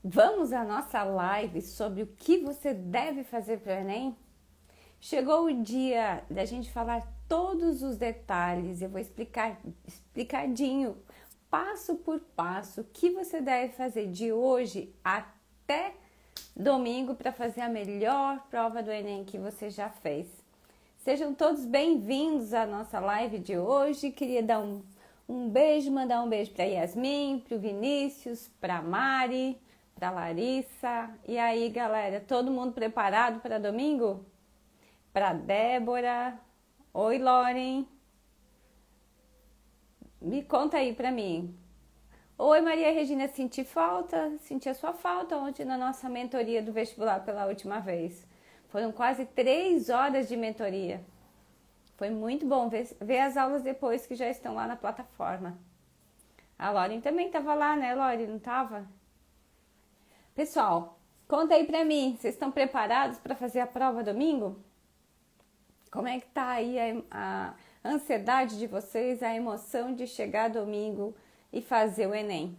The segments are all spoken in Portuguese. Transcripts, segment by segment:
Vamos à nossa live sobre o que você deve fazer para o Enem? Chegou o dia da gente falar todos os detalhes. Eu vou explicar explicadinho, passo por passo, o que você deve fazer de hoje até domingo para fazer a melhor prova do Enem que você já fez. Sejam todos bem-vindos à nossa live de hoje. Queria dar um beijo, mandar um beijo para Yasmin, para o Vinícius, para Mari, para Larissa. E aí, galera, todo mundo preparado para domingo? Para Débora. Oi, Lauren. Me conta aí para mim. Oi, Maria Regina, senti a sua falta ontem na nossa mentoria do vestibular pela última vez. Foram quase 3 horas de mentoria. Foi muito bom ver as aulas depois que já estão lá na plataforma. A Lauren também estava lá, né, Lauren? Não estava? Pessoal, conta aí pra mim, vocês estão preparados para fazer a prova domingo? Como é que tá aí a ansiedade de vocês, a emoção de chegar domingo e fazer o Enem?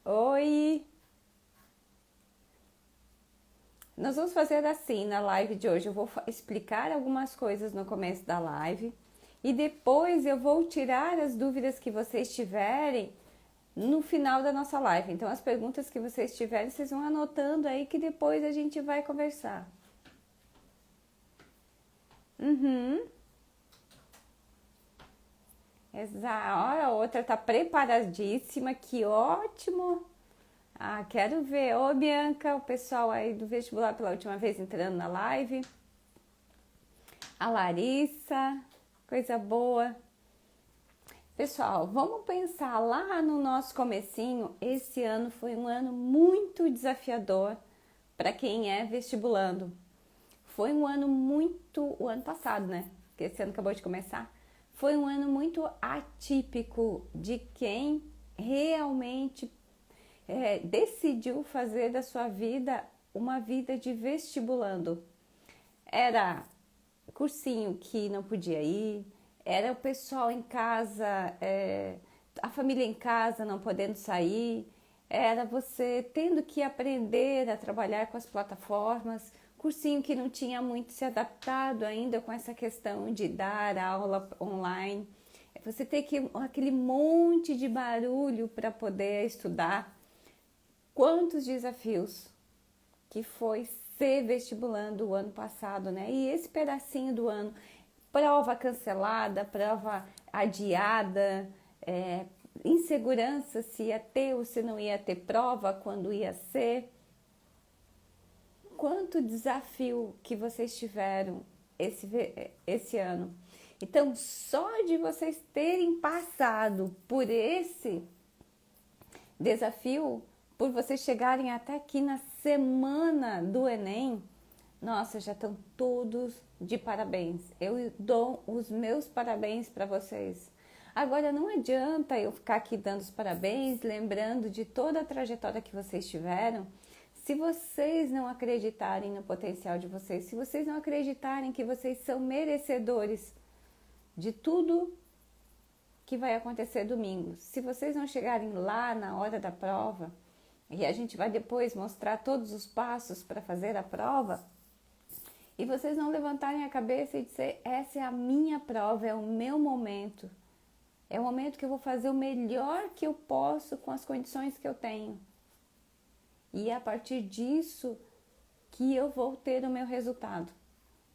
Oi! Nós vamos fazer assim na live de hoje. Eu vou explicar algumas coisas no começo da live e depois eu vou tirar as dúvidas que vocês tiverem no final da nossa live. Então, as perguntas que vocês tiverem, vocês vão anotando aí que depois a gente vai conversar. Exato. A outra tá preparadíssima, que ótimo. Ah, quero ver. Ô, Bianca, o pessoal aí do vestibular pela última vez entrando na live. A Larissa, coisa boa. Pessoal, vamos pensar lá no nosso comecinho. Esse ano foi um ano muito desafiador para quem é vestibulando. Foi um ano o ano passado, né? Porque esse ano acabou de começar. Foi um ano muito atípico de quem realmente decidiu fazer da sua vida uma vida de vestibulando. Era cursinho que não podia ir, era o pessoal em casa, a família em casa não podendo sair, era você tendo que aprender a trabalhar com as plataformas, cursinho que não tinha muito se adaptado ainda com essa questão de dar aula online, você ter aquele monte de barulho para poder estudar. Quantos desafios que foi ser vestibulando o ano passado, né? E esse pedacinho do ano, prova cancelada, prova adiada, insegurança se ia ter ou se não ia ter prova, quando ia ser. Quanto desafio que vocês tiveram esse ano. Então, só de vocês terem passado por esse desafio, por vocês chegarem até aqui na semana do Enem, nossa, já estão todos de parabéns. Eu dou os meus parabéns para vocês. Agora, não adianta eu ficar aqui dando os parabéns, lembrando de toda a trajetória que vocês tiveram, se vocês não acreditarem no potencial de vocês, se vocês não acreditarem que vocês são merecedores de tudo que vai acontecer domingo. Se vocês não chegarem lá na hora da prova, e a gente vai depois mostrar todos os passos para fazer a prova, e vocês não levantarem a cabeça e dizer, essa é a minha prova, é o meu momento. É o momento que eu vou fazer o melhor que eu posso com as condições que eu tenho. E é a partir disso que eu vou ter o meu resultado,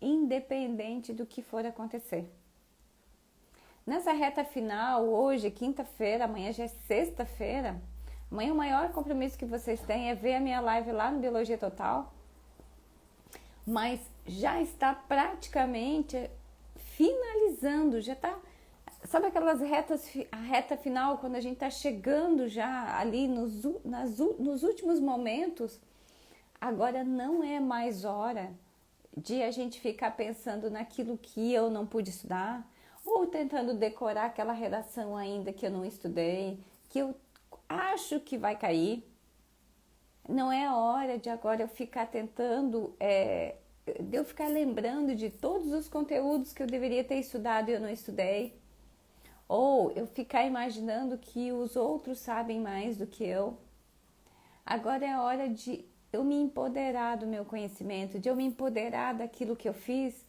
independente do que for acontecer. Nessa reta final, hoje, quinta-feira, amanhã já é sexta-feira, amanhã o maior compromisso que vocês têm é ver a minha live lá no Biologia Total, mas já está praticamente finalizando, já está, sabe aquelas a reta final, quando a gente está chegando já ali nos últimos momentos, agora não é mais hora de a gente ficar pensando naquilo que eu não pude estudar, ou tentando decorar aquela redação ainda que eu não estudei, que eu acho que vai cair. Não é hora de agora eu ficar tentando, de eu ficar lembrando de todos os conteúdos que eu deveria ter estudado e eu não estudei. Ou eu ficar imaginando que os outros sabem mais do que eu. Agora é hora de eu me empoderar do meu conhecimento, de eu me empoderar daquilo que eu fiz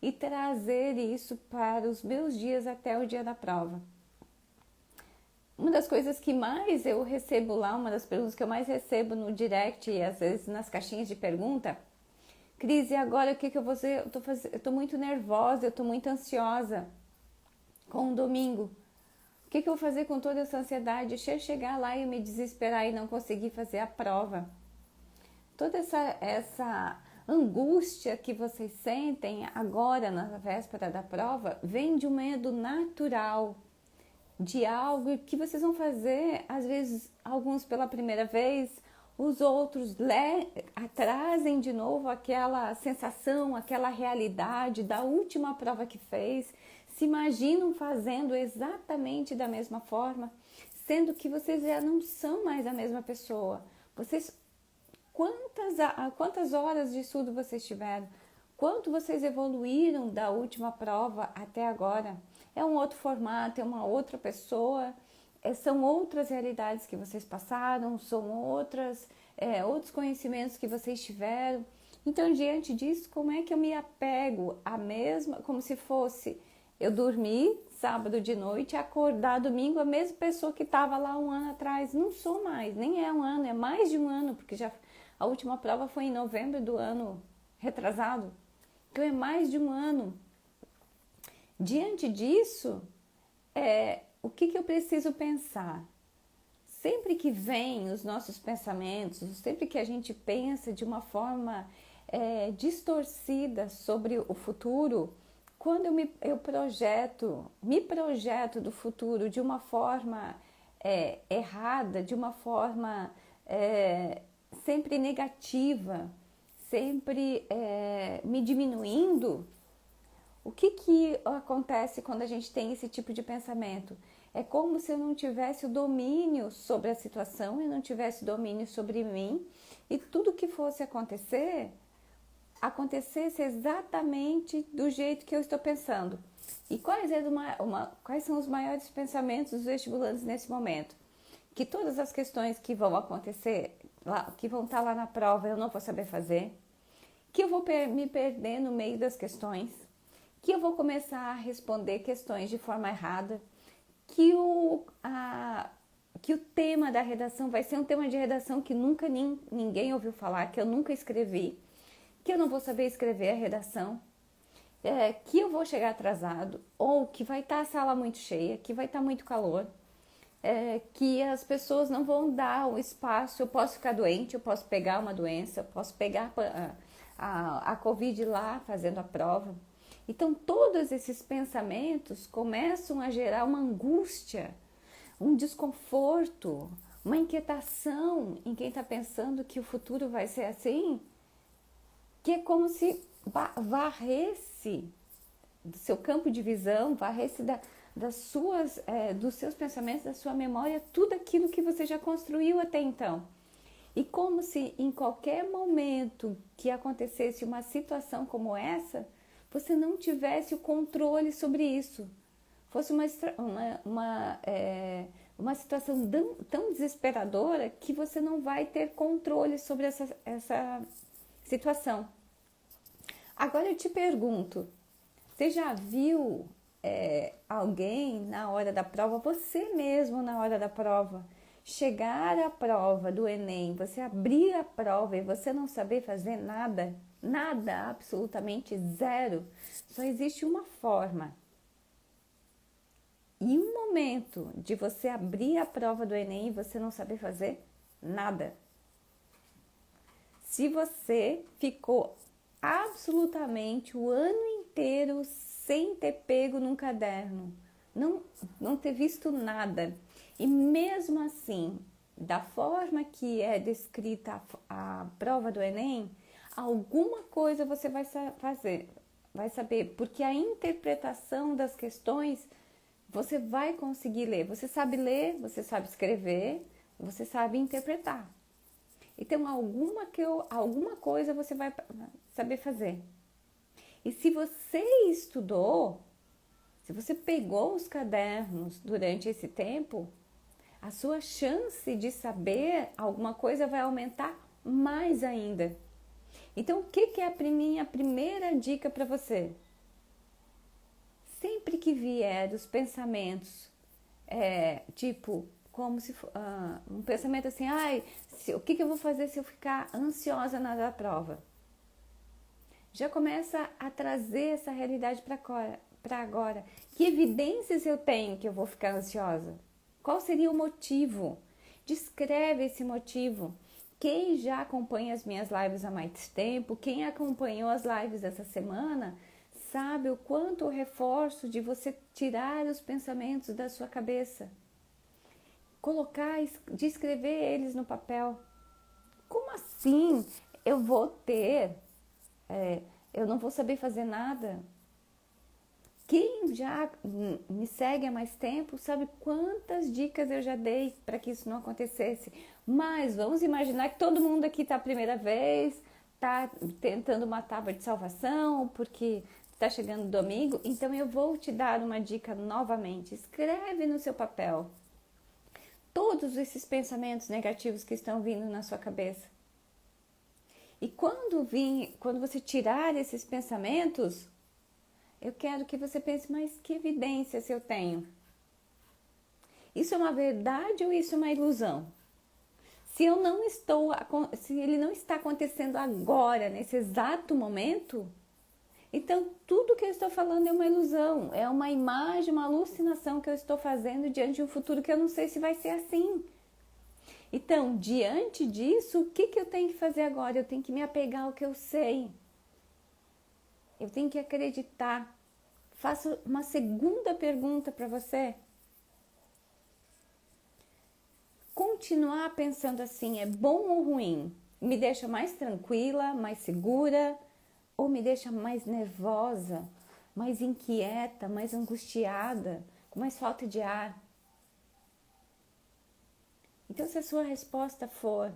e trazer isso para os meus dias até o dia da prova. Uma das coisas que mais eu recebo lá, uma das perguntas que eu mais recebo no direct e às vezes nas caixinhas de pergunta: Cris, e agora o que eu vou fazer? Eu tô muito nervosa, eu tô muito ansiosa com o domingo. O que eu vou fazer com toda essa ansiedade? Se eu chegar lá e me desesperar e não conseguir fazer a prova. Toda essa angústia que vocês sentem agora na véspera da prova vem de um medo natural, de algo que vocês vão fazer, às vezes alguns pela primeira vez, os outros trazem de novo aquela sensação, aquela realidade da última prova que fez, se imaginam fazendo exatamente da mesma forma, sendo que vocês já não são mais a mesma pessoa. Vocês, quantas horas de estudo vocês tiveram? Quanto vocês evoluíram da última prova até agora? É um outro formato, é uma outra pessoa, são outras realidades que vocês passaram, são outros conhecimentos que vocês tiveram. Então, diante disso, como é que eu me apego à mesma, como se fosse eu dormir sábado de noite e acordar domingo a mesma pessoa que estava lá um ano atrás? Não sou mais, nem é um ano, é mais de um ano, porque já a última prova foi em novembro do ano retrasado. Então, é mais de um ano. Diante disso, o que eu preciso pensar? Sempre que vem os nossos pensamentos, sempre que a gente pensa de uma forma distorcida sobre o futuro, quando eu me projeto do futuro de uma forma errada, de uma forma sempre negativa, sempre me diminuindo, o que acontece quando a gente tem esse tipo de pensamento? É como se eu não tivesse o domínio sobre a situação, eu não tivesse domínio sobre mim e tudo que fosse acontecer, acontecesse exatamente do jeito que eu estou pensando. E quais são os maiores pensamentos dos vestibulantes nesse momento? Que todas as questões que vão acontecer, que vão estar lá na prova, eu não vou saber fazer, que eu vou me perder no meio das questões, que eu vou começar a responder questões de forma errada, que o tema da redação vai ser um tema de redação que nunca ninguém ouviu falar, que eu nunca escrevi, que eu não vou saber escrever a redação, que eu vou chegar atrasado, ou que vai estar a sala muito cheia, que vai estar muito calor, que as pessoas não vão dar o espaço, eu posso ficar doente, eu posso pegar uma doença, eu posso pegar a Covid lá fazendo a prova. Então, todos esses pensamentos começam a gerar uma angústia, um desconforto, uma inquietação em quem está pensando que o futuro vai ser assim, que é como se varresse do seu campo de visão, varresse dos seus pensamentos, da sua memória, tudo aquilo que você já construiu até então. E como se em qualquer momento que acontecesse uma situação como essa, você não tivesse o controle sobre isso. Fosse uma situação tão desesperadora que você não vai ter controle sobre essa situação. Agora eu te pergunto, você já viu alguém na hora da prova, você mesmo na hora da prova, chegar à prova do Enem, você abrir a prova e você não saber fazer nada? Nada, absolutamente zero. Só existe uma forma. E um momento de você abrir a prova do Enem e você não saber fazer nada. Se você ficou absolutamente o ano inteiro sem ter pego num caderno, não ter visto nada, e mesmo assim, da forma que é descrita a prova do Enem, alguma coisa você vai saber, porque a interpretação das questões você vai conseguir ler. Você sabe ler, você sabe escrever, você sabe interpretar. Então, alguma coisa você vai saber fazer. E se você estudou, se você pegou os cadernos durante esse tempo, a sua chance de saber alguma coisa vai aumentar mais ainda. Então, o que é a minha primeira dica para você? Sempre que vier os pensamentos, tipo, como se um pensamento assim, o que eu vou fazer se eu ficar ansiosa na prova? Já começa a trazer essa realidade para agora. Que evidências eu tenho que eu vou ficar ansiosa? Qual seria o motivo? Descreve esse motivo. Quem já acompanha as minhas lives há mais tempo, quem acompanhou as lives essa semana, sabe o quanto eu reforço de você tirar os pensamentos da sua cabeça. Descrever eles no papel. Como assim eu vou ter? Eu não vou saber fazer nada? Quem já me segue há mais tempo sabe quantas dicas eu já dei para que isso não acontecesse. Mas vamos imaginar que todo mundo aqui está a primeira vez, está tentando uma tábua de salvação, porque está chegando domingo. Então eu vou te dar uma dica novamente. Escreve no seu papel todos esses pensamentos negativos que estão vindo na sua cabeça. E quando você tirar esses pensamentos, eu quero que você pense, mas que evidências eu tenho? Isso é uma verdade ou isso é uma ilusão? Se ele não está acontecendo agora, nesse exato momento, então tudo que eu estou falando é uma ilusão, é uma imagem, uma alucinação que eu estou fazendo diante de um futuro que eu não sei se vai ser assim. Então, diante disso, o que eu tenho que fazer agora? Eu tenho que me apegar ao que eu sei. Eu tenho que acreditar. Faço uma segunda pergunta para você. Continuar pensando assim é bom ou ruim? Me deixa mais tranquila, mais segura? Ou me deixa mais nervosa, mais inquieta, mais angustiada, com mais falta de ar? Então, se a sua resposta for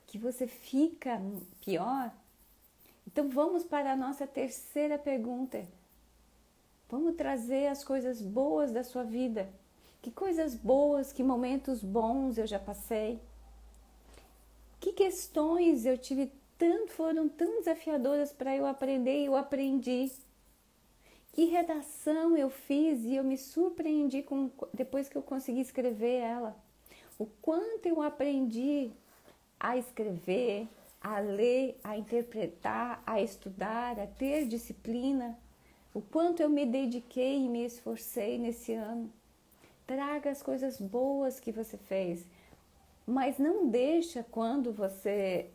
que você fica pior, então vamos para a nossa terceira pergunta. Vamos trazer as coisas boas da sua vida. Que coisas boas, que momentos bons eu já passei. Que questões eu tive foram tão desafiadoras para eu aprender e eu aprendi. Que redação eu fiz e eu me surpreendi depois que eu consegui escrever ela. O quanto eu aprendi a escrever, a ler, a interpretar, a estudar, a ter disciplina. O quanto eu me dediquei e me esforcei nesse ano. Traga as coisas boas que você fez. Mas não deixa quando você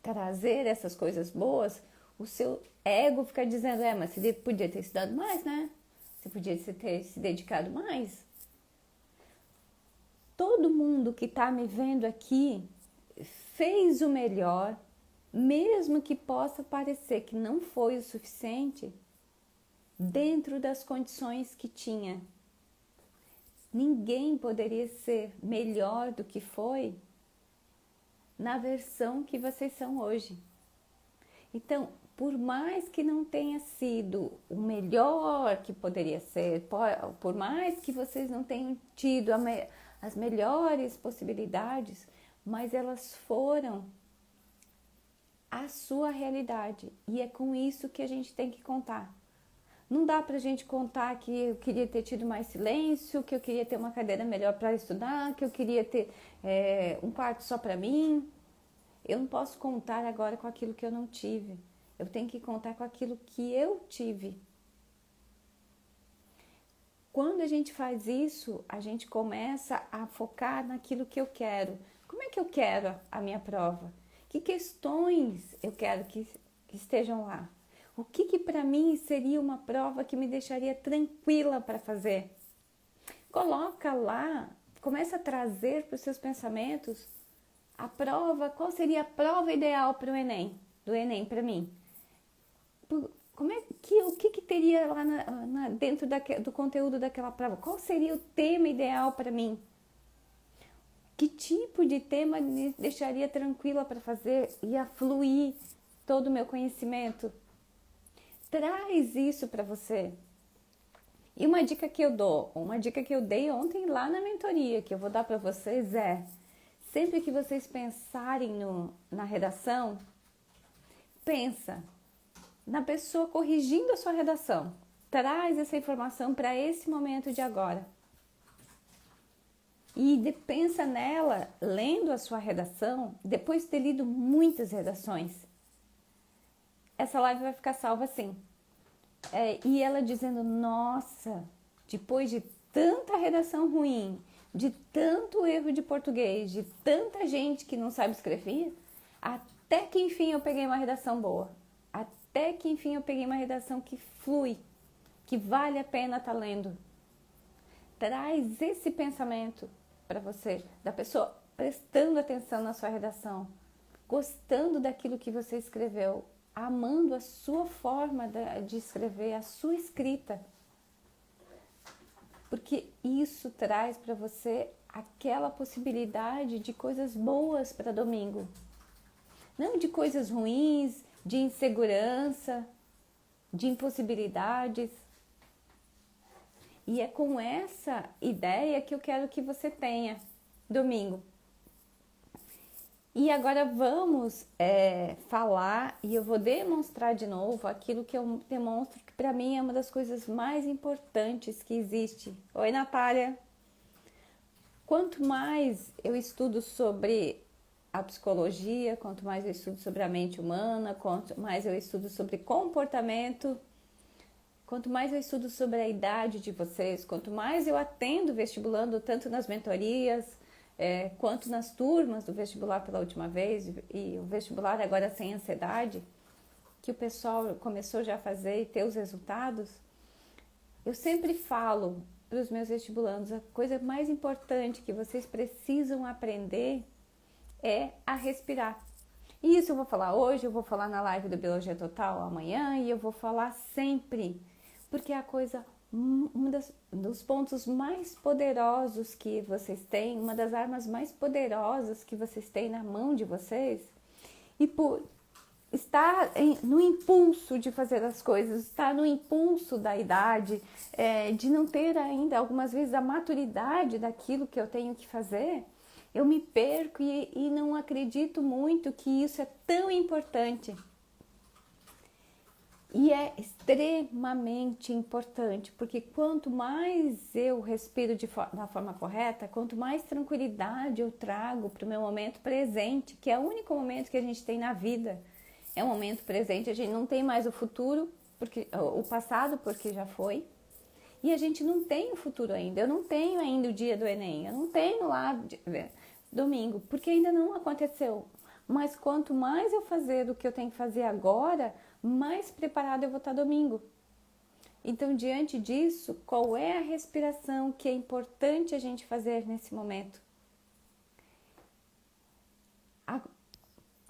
trazer essas coisas boas, o seu ego ficar dizendo, mas você podia ter estudado mais, né? Você podia ter se dedicado mais. Todo mundo que está me vendo aqui fez o melhor, mesmo que possa parecer que não foi o suficiente, dentro das condições que tinha. Ninguém poderia ser melhor do que foi na versão que vocês são hoje. Então, por mais que não tenha sido o melhor que poderia ser, por mais que vocês não tenham tido as melhores possibilidades, mas elas foram a sua realidade. E é com isso que a gente tem que contar. Não dá pra gente contar que eu queria ter tido mais silêncio, que eu queria ter uma cadeira melhor para estudar, que eu queria ter um quarto só para mim. Eu não posso contar agora com aquilo que eu não tive. Eu tenho que contar com aquilo que eu tive. Quando a gente faz isso, a gente começa a focar naquilo que eu quero. Como é que eu quero a minha prova? Que questões eu quero que estejam lá? O que para mim seria uma prova que me deixaria tranquila para fazer? Coloca lá, começa a trazer para os seus pensamentos a prova, qual seria a prova ideal para o Enem, do Enem para mim? O que teria lá dentro do conteúdo daquela prova? Qual seria o tema ideal para mim? Que tipo de tema me deixaria tranquila para fazer? Ia fluir todo o meu conhecimento? Traz isso para você. E uma dica que eu dou, uma dica que eu dei ontem lá na mentoria, que eu vou dar para vocês é, sempre que vocês pensarem na redação, pensa na pessoa corrigindo a sua redação. Traz essa informação para esse momento de agora. E pensa nela, lendo a sua redação, depois de ter lido muitas redações. Essa live vai ficar salva assim. E ela dizendo, nossa, depois de tanta redação ruim, de tanto erro de português, de tanta gente que não sabe escrever, até que enfim eu peguei uma redação boa. Até que enfim eu peguei uma redação que flui, que vale a pena estar lendo. Traz esse pensamento para você, da pessoa prestando atenção na sua redação, gostando daquilo que você escreveu, amando a sua forma de escrever, a sua escrita. Porque isso traz para você aquela possibilidade de coisas boas para domingo. Não de coisas ruins, de insegurança, de impossibilidades. E é com essa ideia que eu quero que você tenha domingo. E agora vamos falar e eu vou demonstrar de novo aquilo que eu demonstro que para mim é uma das coisas mais importantes que existe. Oi, Natália! Quanto mais eu estudo sobre a psicologia, quanto mais eu estudo sobre a mente humana, quanto mais eu estudo sobre comportamento, quanto mais eu estudo sobre a idade de vocês, quanto mais eu atendo vestibulando tanto nas mentorias, quanto nas turmas do vestibular pela última vez, e o vestibular agora sem ansiedade, que o pessoal começou já a fazer e ter os resultados, eu sempre falo para os meus vestibulandos, a coisa mais importante que vocês precisam aprender é a respirar. E isso eu vou falar hoje, eu vou falar na live do Biologia Total amanhã e eu vou falar sempre, porque é a coisa, dos pontos mais poderosos que vocês têm, uma das armas mais poderosas que vocês têm na mão de vocês, e por estar no impulso de fazer as coisas, estar no impulso da idade, de não ter ainda algumas vezes a maturidade daquilo que eu tenho que fazer, eu me perco e não acredito muito que isso é tão importante. E é extremamente importante, porque quanto mais eu respiro da forma correta, quanto mais tranquilidade eu trago para o meu momento presente, que é o único momento que a gente tem na vida. É um momento presente, a gente não tem mais o futuro, o passado, porque já foi. E a gente não tem o futuro ainda. Eu não tenho ainda o dia do Enem, eu não tenho lá domingo, porque ainda não aconteceu. Mas quanto mais eu fazer do que eu tenho que fazer agora, mais preparado eu vou estar domingo. Então, diante disso, qual é a respiração que é importante a gente fazer nesse momento?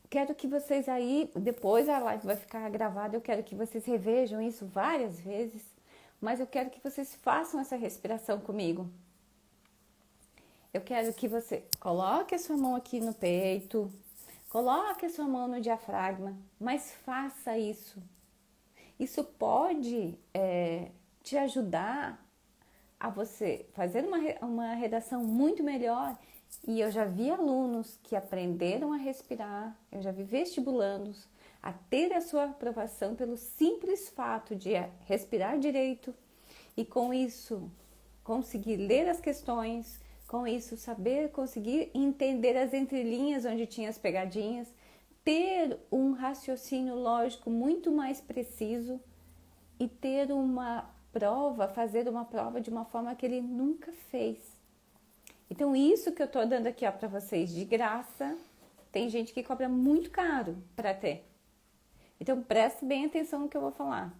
Quero que vocês aí, depois a live vai ficar gravada, eu quero que vocês revejam isso várias vezes, mas eu quero que vocês façam essa respiração comigo. Eu quero que você coloque a sua mão aqui no peito, coloque a sua mão no diafragma, mas faça isso. Isso pode te ajudar a você fazer uma redação muito melhor. E eu já vi alunos que aprenderam a respirar, eu já vi vestibulandos a ter a sua aprovação pelo simples fato de respirar direito e com isso conseguir ler as questões, com isso conseguir entender as entrelinhas onde tinha as pegadinhas, ter um raciocínio lógico muito mais preciso e ter fazer uma prova de uma forma que ele nunca fez. Então, isso que eu tô dando aqui para vocês de graça, tem gente que cobra muito caro para ter. Então, preste bem atenção no que eu vou falar.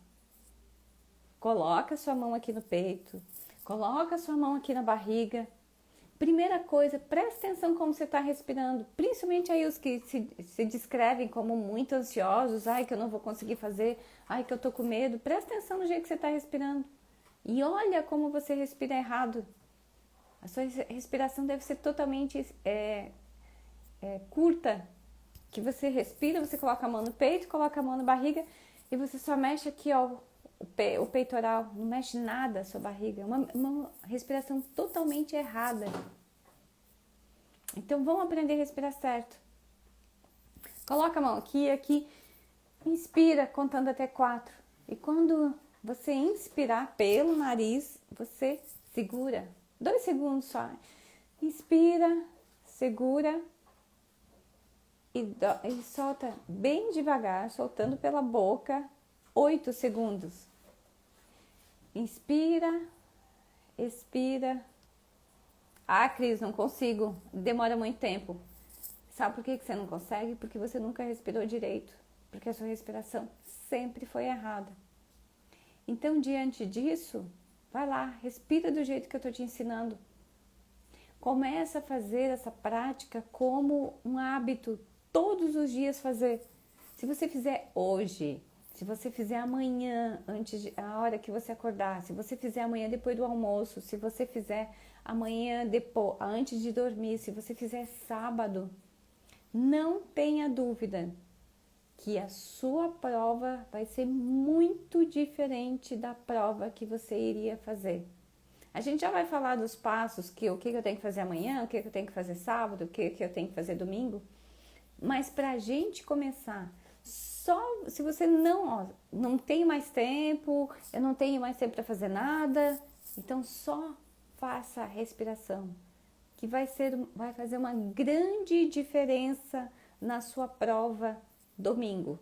Coloca a sua mão aqui no peito, coloca a sua mão aqui na barriga. Primeira coisa, preste atenção como você está respirando, principalmente aí os que se descrevem como muito ansiosos, ai que eu não vou conseguir fazer, ai que eu tô com medo. Preste atenção no jeito que você está respirando e olha como você respira errado. A sua respiração deve ser totalmente curta, que você respira, você coloca a mão no peito, coloca a mão na barriga e você só mexe aqui, ó, o peitoral, não mexe nada a sua barriga. É uma respiração totalmente errada. Então vamos aprender a respirar certo. Coloca a mão aqui e aqui. Inspira contando até 4. E quando você inspirar pelo nariz, você segura. 2 segundos só. Inspira, segura e solta bem devagar, soltando pela boca, 8 segundos. Inspira, expira. Ah, Cris, não consigo. Demora muito tempo. Sabe por que você não consegue? Porque você nunca respirou direito. Porque a sua respiração sempre foi errada. Então, diante disso, vai lá, respira do jeito que eu estou te ensinando. Começa a fazer essa prática como um hábito, todos os dias fazer. Se você fizer hoje, se você fizer amanhã, a hora que você acordar, se você fizer amanhã depois do almoço, se você fizer amanhã depois, antes de dormir, se você fizer sábado, não tenha dúvida que a sua prova vai ser muito diferente da prova que você iria fazer. A gente já vai falar dos passos, o que eu tenho que fazer amanhã, o que eu tenho que fazer sábado, o que eu tenho que fazer domingo. Mas para a gente começar, só se você não tem mais tempo, eu não tenho mais tempo para fazer nada, então só faça a respiração, que vai fazer uma grande diferença na sua prova domingo.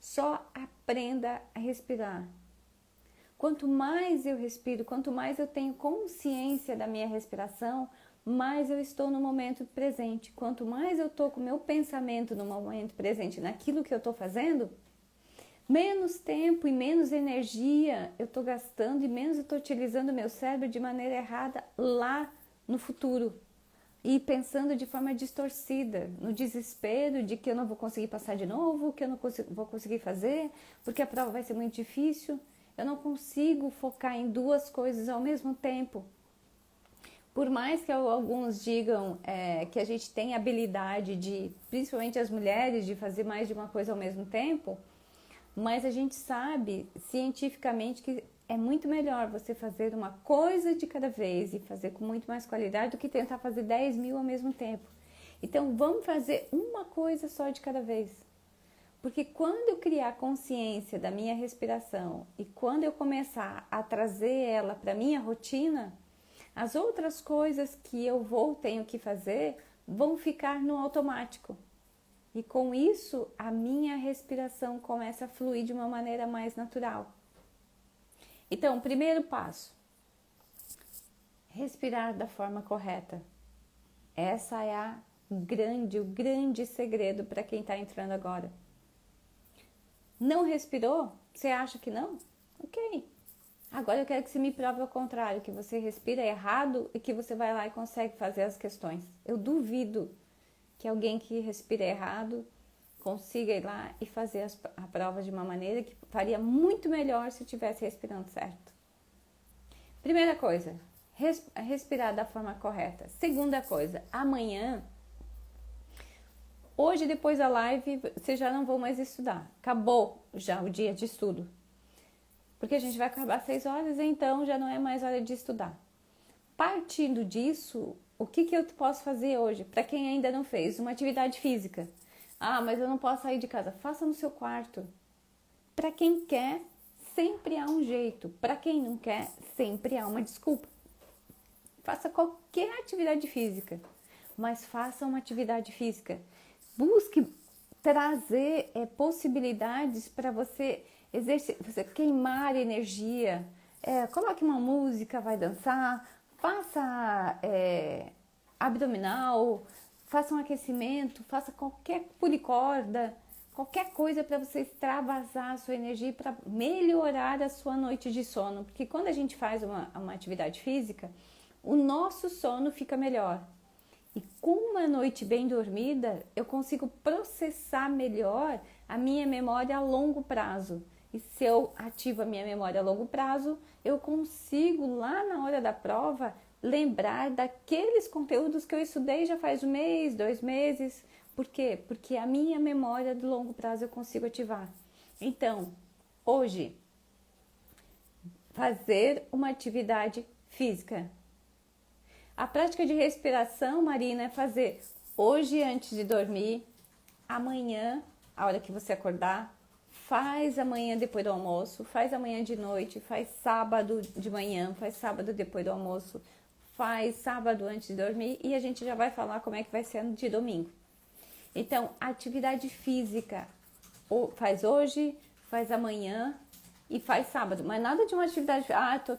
Só aprenda a respirar. Quanto mais eu respiro, quanto mais eu tenho consciência da minha respiração, mais eu estou no momento presente. Quanto mais eu estou com o meu pensamento no momento presente, naquilo que eu estou fazendo, menos tempo e menos energia eu estou gastando e menos eu estou utilizando o meu cérebro de maneira errada lá no futuro. E pensando de forma distorcida, no desespero de que eu não vou conseguir passar de novo, que eu não vou conseguir fazer, porque a prova vai ser muito difícil. Eu não consigo focar em 2 coisas ao mesmo tempo. Por mais que alguns digam que a gente tem habilidade de, principalmente as mulheres, de fazer mais de uma coisa ao mesmo tempo, mas a gente sabe cientificamente que é muito melhor você fazer uma coisa de cada vez e fazer com muito mais qualidade do que tentar fazer 10.000 ao mesmo tempo. Então vamos fazer uma coisa só de cada vez. Porque quando eu criar consciência da minha respiração e quando eu começar a trazer ela para a minha rotina, as outras coisas que tenho que fazer vão ficar no automático. E com isso, a minha respiração começa a fluir de uma maneira mais natural. Então, primeiro passo, respirar da forma correta. Essa é o grande segredo para quem está entrando agora. Não respirou? Você acha que não? Ok. Agora eu quero que você me prove ao contrário, que você respira errado e que você vai lá e consegue fazer as questões. Eu duvido que alguém que respira errado consiga ir lá e fazer a prova de uma maneira que faria muito melhor se estivesse respirando certo. Primeira coisa, respirar da forma correta. Segunda coisa, amanhã, hoje depois da live, vocês já não vão mais estudar. Acabou já o dia de estudo. Porque a gente vai acabar às 6 horas, então já não é mais hora de estudar. Partindo disso, o que eu posso fazer hoje? Para quem ainda não fez, uma atividade física. Ah, mas eu não posso sair de casa. Faça no seu quarto. Para quem quer, sempre há um jeito. Para quem não quer, sempre há uma desculpa. Faça qualquer atividade física, mas faça uma atividade física. Busque trazer possibilidades para você queimar energia. Coloque uma música, vai dançar, faça abdominal, faça um aquecimento, faça pule corda, qualquer coisa para você extravasar a sua energia para melhorar a sua noite de sono. Porque quando a gente faz uma atividade física, o nosso sono fica melhor. E com uma noite bem dormida, eu consigo processar melhor a minha memória a longo prazo. E se eu ativo a minha memória a longo prazo, eu consigo lá na hora da prova lembrar daqueles conteúdos que eu estudei já faz 1 mês, 2 meses. Por quê? Porque a minha memória de longo prazo eu consigo ativar. Então, hoje, fazer uma atividade física. A prática de respiração, Marina, é fazer hoje antes de dormir, amanhã, a hora que você acordar, faz amanhã depois do almoço, faz amanhã de noite, faz sábado de manhã, faz sábado depois do almoço, faz sábado antes de dormir e a gente já vai falar como é que vai ser no de domingo. Então, atividade física faz hoje, faz amanhã e faz sábado, mas nada de uma atividade,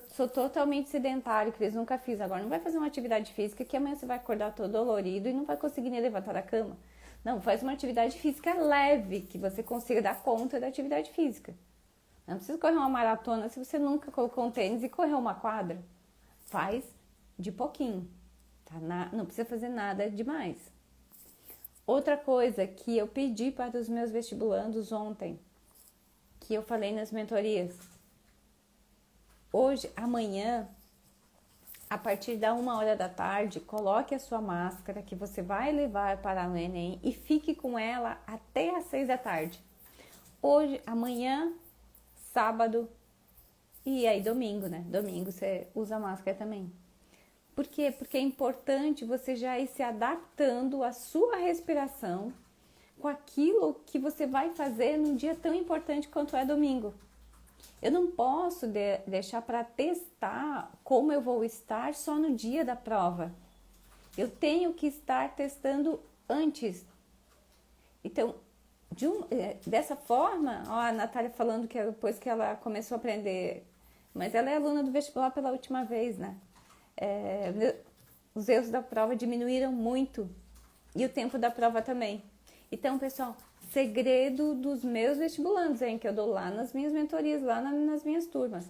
sou totalmente sedentário, Cris, nunca fiz, agora não vai fazer uma atividade física que amanhã você vai acordar todo dolorido e não vai conseguir nem levantar da cama. Não, faz uma atividade física leve, que você consiga dar conta da atividade física. Não precisa correr uma maratona se você nunca colocou um tênis e correu uma quadra. Faz de pouquinho, tá? Não precisa fazer nada demais. Outra coisa que eu pedi para os meus vestibulandos ontem, que eu falei nas mentorias. Hoje, amanhã, a partir da 1h da tarde, coloque a sua máscara que você vai levar para o Enem e fique com ela até às 6 da tarde. Hoje, amanhã, sábado e aí domingo, né? Domingo você usa máscara também. Por quê? Porque é importante você já ir se adaptando à sua respiração com aquilo que você vai fazer num dia tão importante quanto é domingo. Eu não posso deixar para testar como eu vou estar só no dia da prova. Eu tenho que estar testando antes. Então, dessa forma, a Natália falando que depois que ela começou a aprender, mas ela é aluna do vestibular pela última vez, né? Os erros da prova diminuíram muito e o tempo da prova também. Então, pessoal, segredo dos meus vestibulandos, hein, que eu dou lá nas minhas mentorias, lá nas minhas turmas.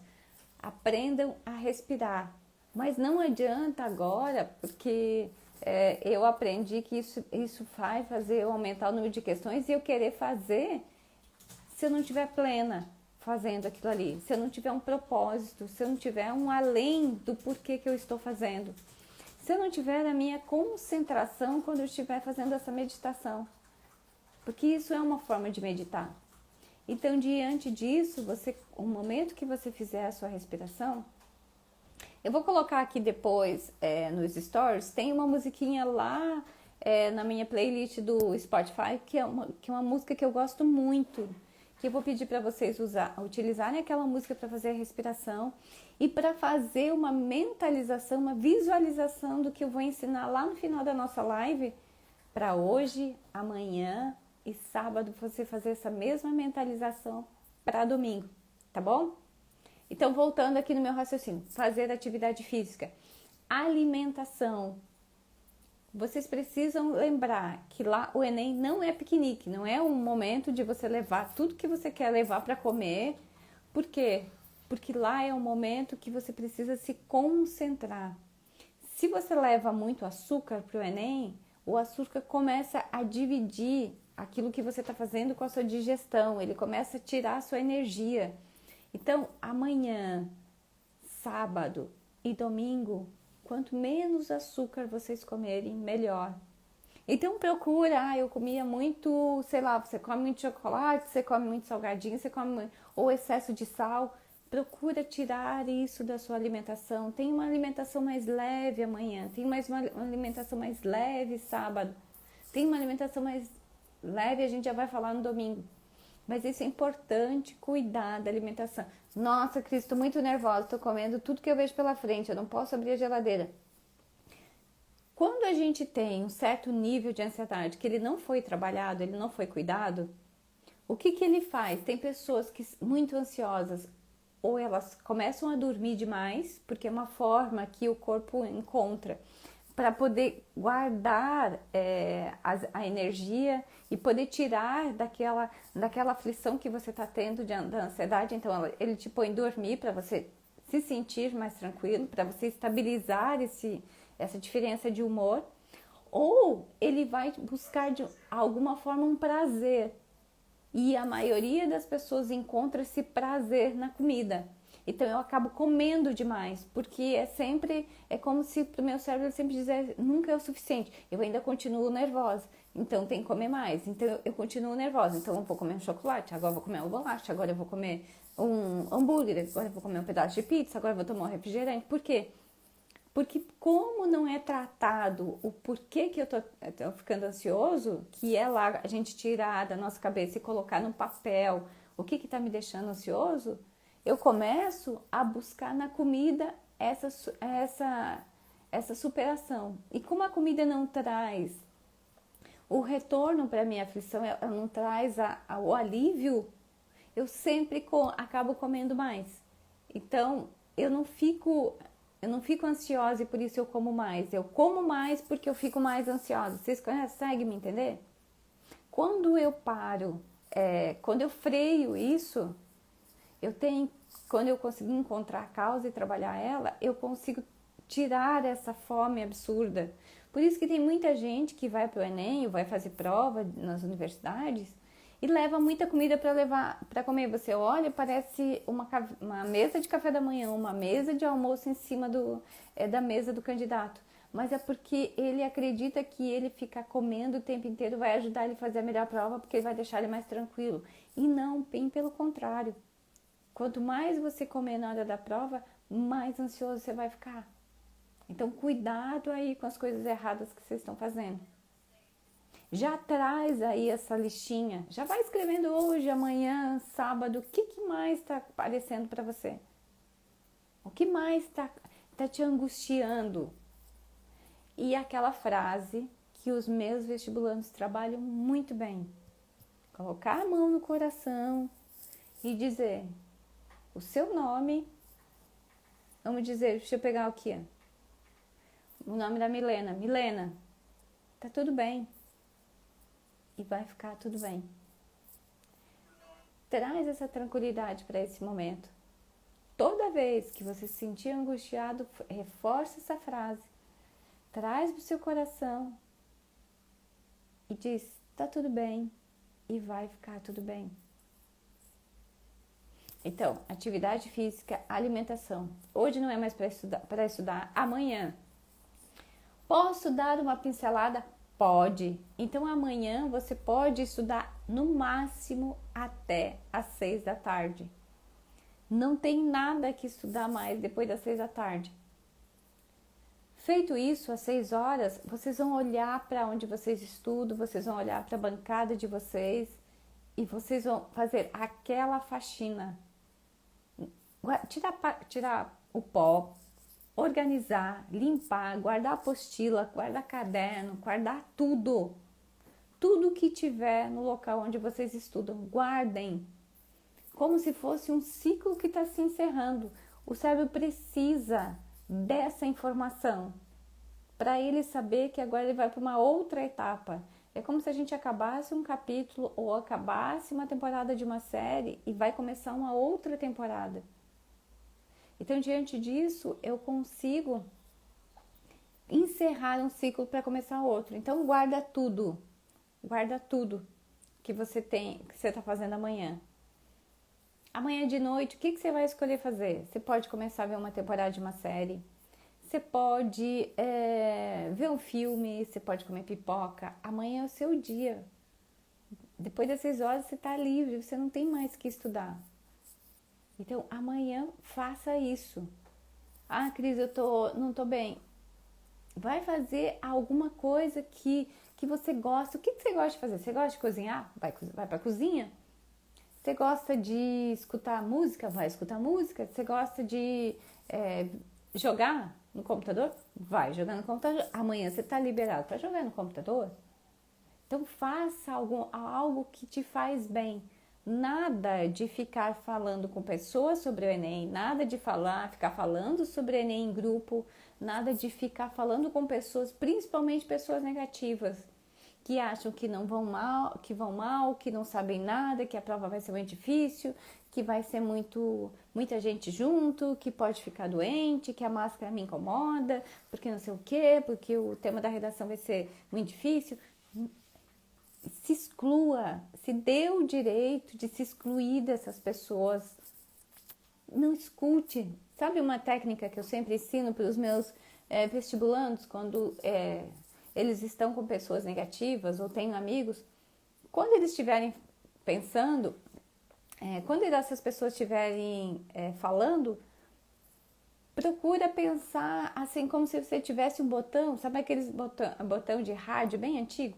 Aprendam a respirar. Mas não adianta agora, porque eu aprendi que isso vai fazer eu aumentar o número de questões e eu querer fazer se eu não estiver plena fazendo aquilo ali. Se eu não tiver um propósito, se eu não tiver um além do porquê que eu estou fazendo. Se eu não tiver a minha concentração quando eu estiver fazendo essa meditação. Porque isso é uma forma de meditar. Então, diante disso, o momento que você fizer a sua respiração, eu vou colocar aqui depois nos stories, tem uma musiquinha lá na minha playlist do Spotify, que é uma música que eu gosto muito, que eu vou pedir para vocês utilizarem aquela música para fazer a respiração e para fazer uma mentalização, uma visualização do que eu vou ensinar lá no final da nossa live, para hoje, amanhã e sábado você fazer essa mesma mentalização para domingo, tá bom? Então, voltando aqui no meu raciocínio, fazer atividade física, alimentação. Vocês precisam lembrar que lá o Enem não é piquenique, não é um momento de você levar tudo que você quer levar para comer. Por quê? Porque lá é um momento que você precisa se concentrar. Se você leva muito açúcar para o Enem, o açúcar começa a dividir aquilo que você está fazendo com a sua digestão, ele começa a tirar a sua energia. Então, amanhã, sábado e domingo, quanto menos açúcar vocês comerem, melhor. Então, procura, eu comia muito, sei lá, você come muito chocolate, você come muito salgadinho, você come ou excesso de sal. Procura tirar isso da sua alimentação. Tem uma alimentação mais leve amanhã, tem uma alimentação mais leve sábado, tem uma alimentação mais leve, a gente já vai falar no domingo. Mas isso é importante, cuidar da alimentação. Nossa, Cris, estou muito nervosa, estou comendo tudo que eu vejo pela frente, eu não posso abrir a geladeira. Quando a gente tem um certo nível de ansiedade, que ele não foi trabalhado, ele não foi cuidado, o que ele faz? Tem pessoas que muito ansiosas, ou elas começam a dormir demais, porque é uma forma que o corpo encontra para poder guardar a energia e poder tirar daquela aflição que você está tendo da ansiedade. Então, ele te põe dormir para você se sentir mais tranquilo, para você estabilizar essa diferença de humor. Ou ele vai buscar de alguma forma um prazer. E a maioria das pessoas encontra esse prazer na comida. Então eu acabo comendo demais, porque é como se pro meu cérebro sempre dizer, nunca é o suficiente. Eu ainda continuo nervosa, então tem que comer mais. Então eu continuo nervosa, então eu vou comer um chocolate, agora eu vou comer uma bolacha, agora eu vou comer um hambúrguer, agora eu vou comer um pedaço de pizza, agora eu vou tomar um refrigerante. Por quê? Porque como não é tratado o porquê que eu tô ficando ansioso, que é lá a gente tirar da nossa cabeça e colocar no papel o que tá me deixando ansioso, eu começo a buscar na comida essa superação. E como a comida não traz o retorno para minha aflição, ela não traz o alívio, eu sempre acabo comendo mais. Então, eu não fico ansiosa e por isso eu como mais. Eu como mais porque eu fico mais ansiosa. Vocês conseguem me entender? Quando eu paro, quando eu freio isso, quando eu consigo encontrar a causa e trabalhar ela, eu consigo tirar essa fome absurda. Por isso que tem muita gente que vai para o Enem, ou vai fazer prova nas universidades e leva muita comida para comer. Você olha, parece uma mesa de café da manhã, uma mesa de almoço em cima da mesa do candidato. Mas é porque ele acredita que ele ficar comendo o tempo inteiro vai ajudar ele a fazer a melhor prova, porque ele vai deixar ele mais tranquilo. E não, bem pelo contrário. Quanto mais você comer na hora da prova, mais ansioso você vai ficar. Então, cuidado aí com as coisas erradas que vocês estão fazendo. Já traz aí essa listinha. Já vai escrevendo hoje, amanhã, sábado, o que mais está aparecendo para você? O que mais está te angustiando? E aquela frase que os meus vestibulandos trabalham muito bem. Colocar a mão no coração e dizer o seu nome. Vamos dizer, deixa eu pegar aqui. O nome da Milena. Milena, tá tudo bem. E vai ficar tudo bem. Traz essa tranquilidade para esse momento. Toda vez que você se sentir angustiado, reforce essa frase. Traz para o seu coração e diz, tá tudo bem e vai ficar tudo bem. Então, atividade física, alimentação. Hoje não é mais para estudar, amanhã. Posso dar uma pincelada? Pode. Então amanhã você pode estudar no máximo até às 6 da tarde. Não tem nada que estudar mais depois das 6 da tarde. Feito isso, às 6 horas, vocês vão olhar para onde vocês estudam, vocês vão olhar para a bancada de vocês e vocês vão fazer aquela faxina. Tirar o pó, organizar, limpar, guardar apostila, guardar caderno, guardar tudo. Tudo que tiver no local onde vocês estudam, guardem. Como se fosse um ciclo que está se encerrando. O cérebro precisa dessa informação para ele saber que agora ele vai para uma outra etapa. É como se a gente acabasse um capítulo ou acabasse uma temporada de uma série e vai começar uma outra temporada. Então, diante disso, eu consigo encerrar um ciclo para começar outro. Então, guarda tudo que você está fazendo amanhã. Amanhã de noite, o que você vai escolher fazer? Você pode começar a ver uma temporada de uma série, você pode ver um filme, você pode comer pipoca. Amanhã é o seu dia. Depois das 6 horas você está livre, você não tem mais que estudar. Então, amanhã faça isso. Ah, Cris, não tô bem. Vai fazer alguma coisa que você gosta. O que você gosta de fazer? Você gosta de cozinhar? Vai pra cozinha. Você gosta de escutar música? Vai escutar música. Você gosta de jogar no computador? Vai jogar no computador. Amanhã você está liberado para jogar no computador. Então, faça algo que te faz bem. Nada de ficar falando com pessoas sobre o Enem, nada de ficar falando sobre o Enem em grupo, nada de ficar falando com pessoas, principalmente pessoas negativas, que acham que não vão mal, que não sabem nada, que a prova vai ser muito difícil, que vai ser muita gente junto, que pode ficar doente, que a máscara me incomoda, porque não sei o quê, porque o tema da redação vai ser muito difícil. Se exclua, se dê o direito de se excluir dessas pessoas. não escute. Sabe uma técnica que eu sempre ensino para os meus vestibulandos, quando eles estão com pessoas negativas ou têm amigos? Quando eles estiverem pensando, quando essas pessoas estiverem falando, procura pensar assim como se você tivesse um botão, sabe aqueles botão de rádio bem antigo?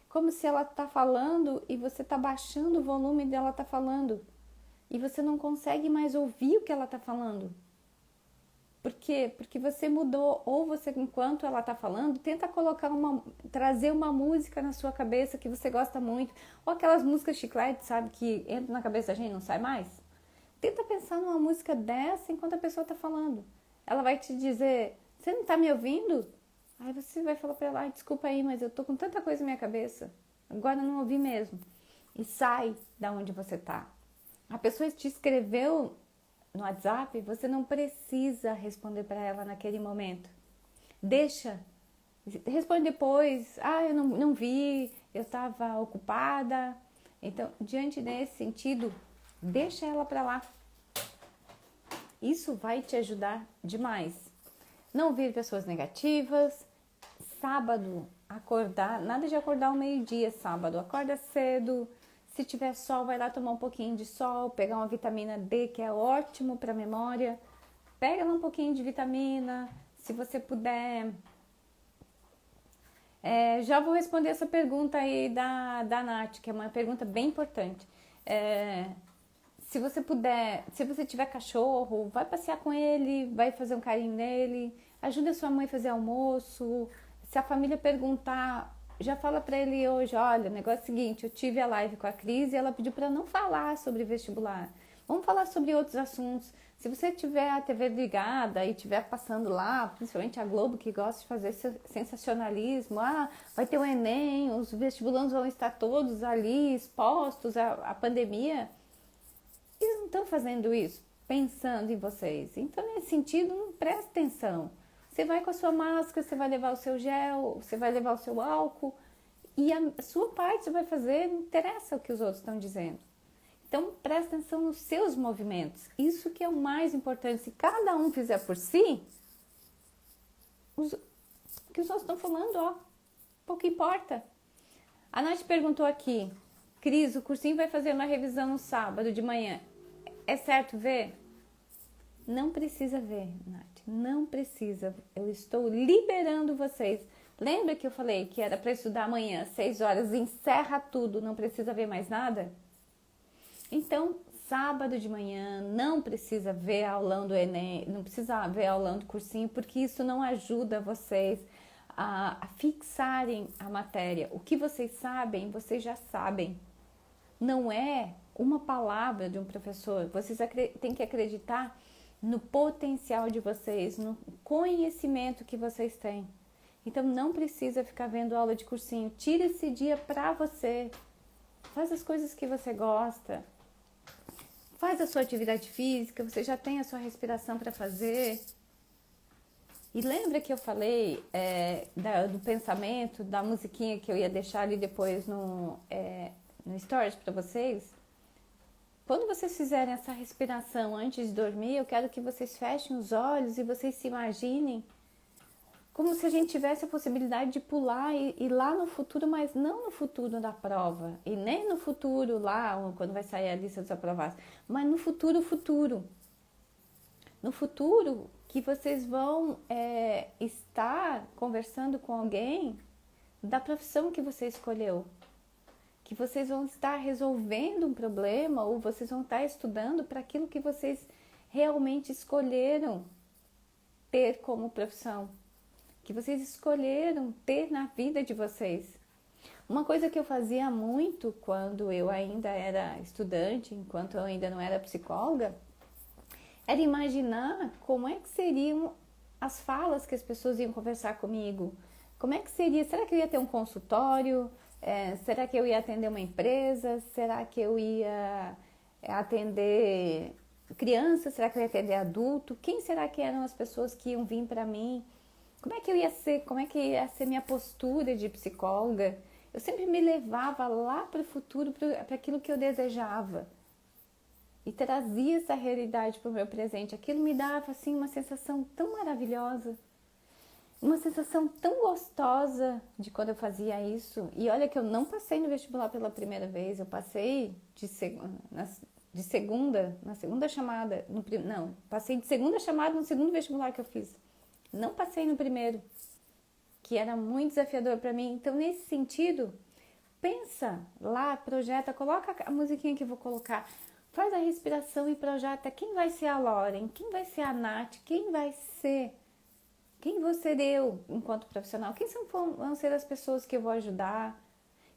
Como se ela está falando e você está baixando o volume dela tá falando. E você não consegue mais ouvir o que ela está falando. Por quê? Porque você mudou, ou você, enquanto ela está falando, tenta trazer uma música na sua cabeça que você gosta muito, ou aquelas músicas chiclete, sabe, que entram na cabeça da gente e não sai mais. Tenta pensar numa música dessa enquanto a pessoa está falando. Ela vai te dizer, você não está me ouvindo? Aí você vai falar para ela, desculpa aí, mas eu tô com tanta coisa na minha cabeça, agora eu não ouvi mesmo. E sai da onde você está. A pessoa te escreveu no WhatsApp, você não precisa responder para ela naquele momento. Deixa, responde depois. Eu não vi, eu estava ocupada. Então, diante desse sentido, deixa ela para lá. Isso vai te ajudar demais. Não ouvir pessoas negativas. Sábado, acordar, nada de acordar ao meio-dia sábado. Acorda cedo. Se tiver sol, vai lá tomar um pouquinho de sol, pegar uma vitamina D, que é ótimo para a memória. Pega lá um pouquinho de vitamina, se você puder. Já vou responder essa pergunta aí da Nath, que é uma pergunta bem importante. Se você puder, se você tiver cachorro, vai passear com ele, vai fazer um carinho nele, ajuda a sua mãe a fazer almoço. Se a família perguntar, já fala para ele hoje, olha, o negócio é o seguinte, eu tive a live com a Cris e ela pediu para não falar sobre vestibular. Vamos falar sobre outros assuntos. Se você tiver a TV ligada e estiver passando lá, principalmente a Globo, que gosta de fazer sensacionalismo, vai ter o Enem, os vestibulandos vão estar todos ali expostos à pandemia. Eles não estão fazendo isso pensando em vocês. Então, nesse sentido, não presta atenção. Você vai com a sua máscara, você vai levar o seu gel, você vai levar o seu álcool e a sua parte você vai fazer, não interessa o que os outros estão dizendo. Então, presta atenção nos seus movimentos. Isso que é o mais importante. Se cada um fizer por si, o que os outros estão falando, pouco importa. A Nath perguntou aqui, Cris, o cursinho vai fazer uma revisão no sábado de manhã. É certo ver? Não precisa ver, Nath. Não precisa. Eu estou liberando vocês. Lembra que eu falei que era para estudar amanhã, 6 horas, encerra tudo, não precisa ver mais nada? Então, sábado de manhã, não precisa ver aulão do Enem, não precisa ver aulão do cursinho, porque isso não ajuda vocês a fixarem a matéria. O que vocês sabem, vocês já sabem. Não é uma palavra de um professor. Vocês têm que acreditar no potencial de vocês, no conhecimento que vocês têm. Então, não precisa ficar vendo aula de cursinho. Tira esse dia para você. Faz as coisas que você gosta. Faz a sua atividade física. Você já tem a sua respiração para fazer. E lembra que eu falei do pensamento, da musiquinha que eu ia deixar ali depois no Stories para vocês? Quando vocês fizerem essa respiração antes de dormir, eu quero que vocês fechem os olhos e vocês se imaginem como se a gente tivesse a possibilidade de pular e ir lá no futuro, mas não no futuro da prova, e nem no futuro lá, quando vai sair a lista dos aprovados, mas no futuro. No futuro que vocês vão estar conversando com alguém da profissão que você escolheu. Que vocês vão estar resolvendo um problema ou vocês vão estar estudando para aquilo que vocês realmente escolheram ter como profissão, que vocês escolheram ter na vida de vocês. Uma coisa que eu fazia muito quando eu ainda era estudante, enquanto eu ainda não era psicóloga, era imaginar como é que seriam as falas que as pessoas iam conversar comigo. Como é que seria? Será que eu ia ter um consultório? Será que eu ia atender uma empresa? Será que eu ia atender criança? Será que eu ia atender adulto? Quem será que eram as pessoas que iam vir para mim? Como é que eu ia ser? Como é que ia ser minha postura de psicóloga? Eu sempre me levava lá para o futuro, para aquilo que eu desejava. e trazia essa realidade para o meu presente. Aquilo me dava assim uma sensação tão maravilhosa, uma sensação tão gostosa de quando eu fazia isso. E olha que eu não passei no vestibular pela primeira vez, eu passei na segunda chamada, não, passei de segunda chamada no segundo vestibular que eu fiz. Não passei no primeiro, que era muito desafiador para mim. Então, nesse sentido, pensa lá, projeta, coloca a musiquinha que eu vou colocar, faz a respiração e projeta quem vai ser a Lauren, quem vai ser a Nath, quem vou ser eu enquanto profissional, vão ser as pessoas que eu vou ajudar,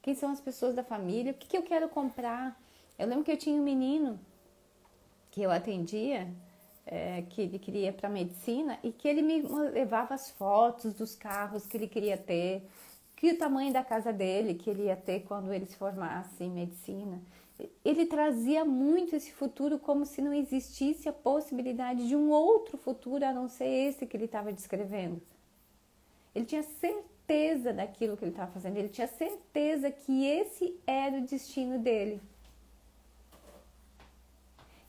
quem são as pessoas da família, o que eu quero comprar. Eu lembro que eu tinha um menino que eu atendia, que ele queria para medicina e que ele me levava as fotos dos carros que ele queria ter, que o tamanho da casa dele que ele ia ter quando ele se formasse em medicina. Ele trazia muito esse futuro como se não existisse a possibilidade de um outro futuro a não ser esse que ele estava descrevendo. Ele tinha certeza daquilo que ele estava fazendo, ele tinha certeza que esse era o destino dele.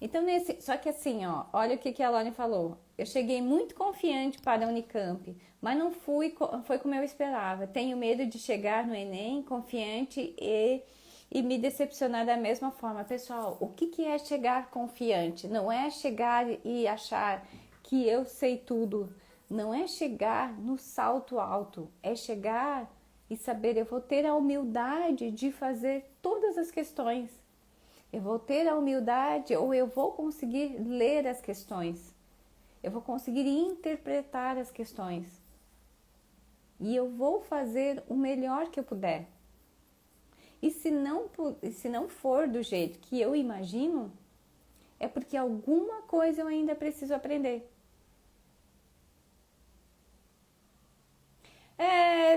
Então, só que assim, ó, olha o que a Lauren falou. Eu cheguei muito confiante para a Unicamp, mas não foi como eu esperava. Tenho medo de chegar no Enem confiante e me decepcionar da mesma forma. Pessoal, o que é chegar confiante? Não é chegar e achar que eu sei tudo. Não é chegar no salto alto. É chegar e saber, eu vou ter a humildade de fazer todas as questões. Eu vou ter a humildade ou eu vou conseguir ler as questões. Eu vou conseguir interpretar as questões. E eu vou fazer o melhor que eu puder. E se não for do jeito que eu imagino, é porque alguma coisa eu ainda preciso aprender.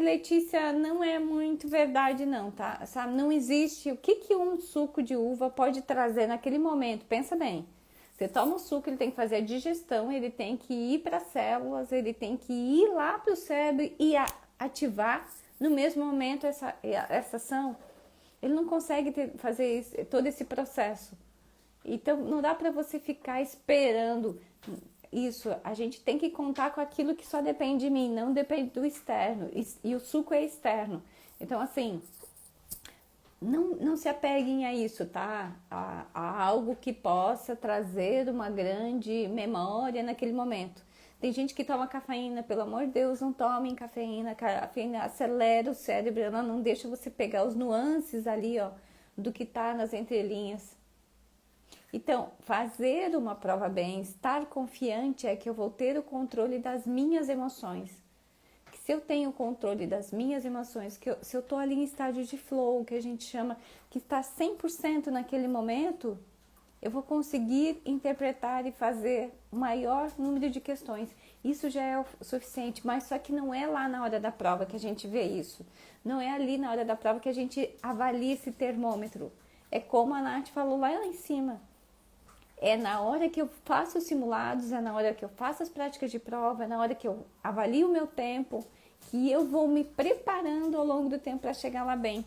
Letícia, não é muito verdade não, tá? Sabe, não existe o que um suco de uva pode trazer naquele momento. Pensa bem, você toma o suco, ele tem que fazer a digestão, ele tem que ir para as células, ele tem que ir lá para o cérebro e ativar no mesmo momento essa ação. Ele não consegue fazer todo esse processo. Então, não dá para você ficar esperando isso. A gente tem que contar com aquilo que só depende de mim, não depende do externo. E o suco é externo. Então, assim, não se apeguem a isso, tá? A algo que possa trazer uma grande memória naquele momento. Tem gente que toma cafeína, pelo amor de Deus, não tomem cafeína. A cafeína acelera o cérebro, ela não deixa você pegar os nuances ali, ó, do que tá nas entrelinhas. Então, fazer uma prova bem, estar confiante é que eu vou ter o controle das minhas emoções. Que se eu tenho o controle das minhas emoções, se eu estou ali em estágio de flow, que a gente chama, que está 100% naquele momento, eu vou conseguir interpretar e fazer o maior número de questões. Isso já é o suficiente, mas só que não é lá na hora da prova que a gente vê isso. Não é ali na hora da prova que a gente avalia esse termômetro. É como a Nath falou lá em cima. É na hora que eu faço os simulados, é na hora que eu faço as práticas de prova, é na hora que eu avalio o meu tempo, que eu vou me preparando ao longo do tempo para chegar lá bem.